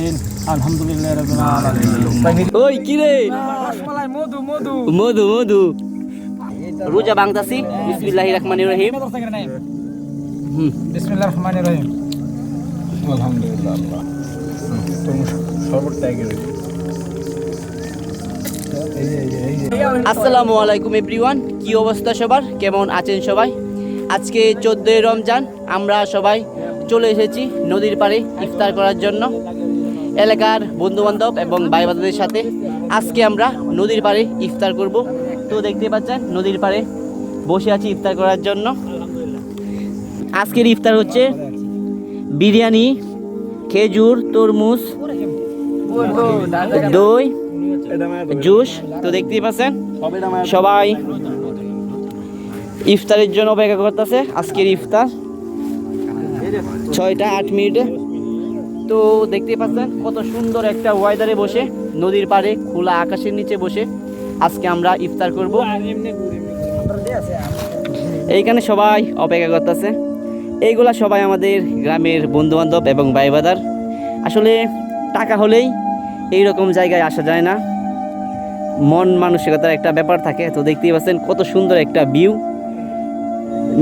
মুরসালিন আলহামদুলিল্লাহি রাব্বিল আলামিন। ওই কি রে রসমালাই মধু মধু মধু মধু রোজা ভাঙতাছি বিসমিল্লাহির রহমানির রহিম। বিসমিল্লাহির রহমানির রহিম। আলহামদুলিল্লাহ আল্লাহ তুমি সর্বটা আগে আসসালামু আলাইকুম এভরিওয়ান, কি অবস্থা সবার, কেমন আছেন সবাই? আজকে 14ই রমজান, আমরা সবাই চলে এসেছি নদীর পাড়ে ইফতার করার জন্য। এলাকার বন্ধুবান্ধব এবং ভাই বান্ধবদের সাথে আজকে আমরা নদীর পাড়ে ইফতার করব। তো দেখতে পাচ্ছেন নদীর পাড়ে বসে আছি ইফতার করার জন্য। আজকের ইফতার হচ্ছে বিরিয়ানি, খেজুর, তরমুজ, দই, জুস। তো দেখতেই পাচ্ছেন সবাই ইফতারের জন্য অপেক্ষা করতেছে। আজকের ইফতার 6টা 8 মিনিটে। তো দেখতেই পাচ্ছেন কত সুন্দর একটা ওয়েদারে বসে নদীর পাড়ে খোলা আকাশের নিচে বসে আজকে আমরা ইফতার করব। এইখানে সবাই অপেক্ষা করতেছে। এইগুলা সবাই আমাদের গ্রামের বন্ধুবান্ধব এবং ভাই বাদার। আসলে টাকা হলেই এইরকম জায়গায় আসা যায় না, মন মানসিকতার একটা ব্যাপার থাকে। তো দেখতেই পাচ্ছেন কত সুন্দর একটা ভিউ,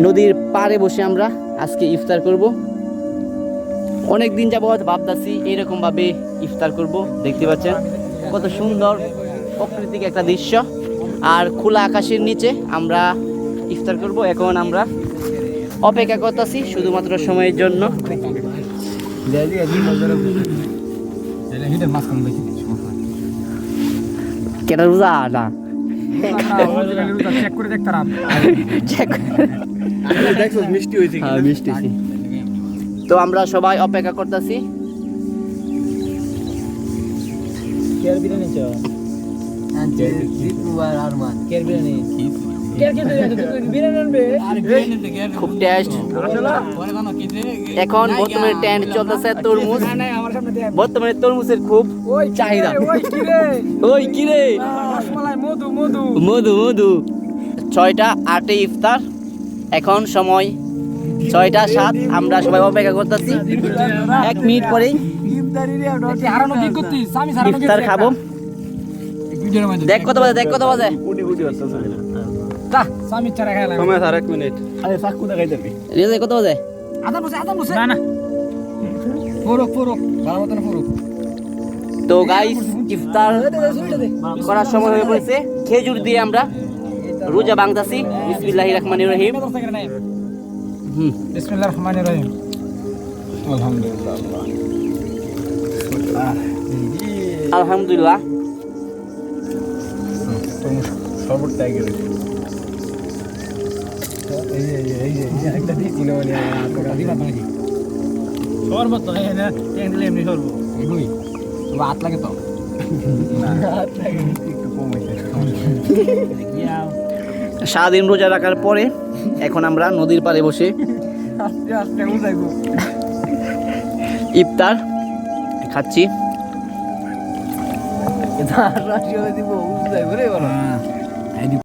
নদীর পাড়ে বসে আমরা আজকে ইফতার করব। অনেক দিন যাবত ভাবতাছি এইরকমভাবে ইফতার করব। দেখতে পাচ্ছেন কত সুন্দর প্রাকৃতিক একটা দৃশ্য আর খোলা আকাশের নিচে আমরা ইফতার করব। এখন আমরা অপেক্ষা করতেছি শুধুমাত্র সময়ের জন্য। কেন রোজা না চেক করে দেখতাম মিষ্টি হয়েছে মিষ্টি। তো আমরা সবাই অপেক্ষা করতেছি। খুব টেস্ট। এখন বর্তমানে ট্রেন্ড চলতেছে তরমুজ। বর্তমানে তরমুজের খুব চাহিদা। ওই কি রে রসমালাই মধু মধু মধু মধু 6টা 8 ইফতার। এখন সময় 6টা 7। আমরা সবাই অপেক্ষা করতেছি 1 মিনিট পরেই ইফতার খাবো। দেখ কত বাজে, দেখ কত বাজে। রেজা কত বাজে? তো গাইস ইফতার করার সময় হয়ে পড়েছে। খেজুর দিয়ে আমরা রোজা ভাঙতাছি বিসমিল্লাহির রহমানির রহিম। বিসমিল্লাহির রহমানির রহিম। আলহামদুলিল্লাহ আলহামদুলিল্লাহ। তুমি সর্বটা আগে একটা দিয়েছিল শরবত তো হ্যাঁ ট্যাং দিলে এমনি শরবত এগুলি হাত লাগে তো হাত লাগে একটু কম হয়েছে। সারাদিন রোজা রাখার পরে এখন আমরা নদীর পাড়ে বসে আস্তে আস্তে উঠাইবো ইফতার খাচ্ছি। এটা রাশি দিব উঠাইবো রে বলো।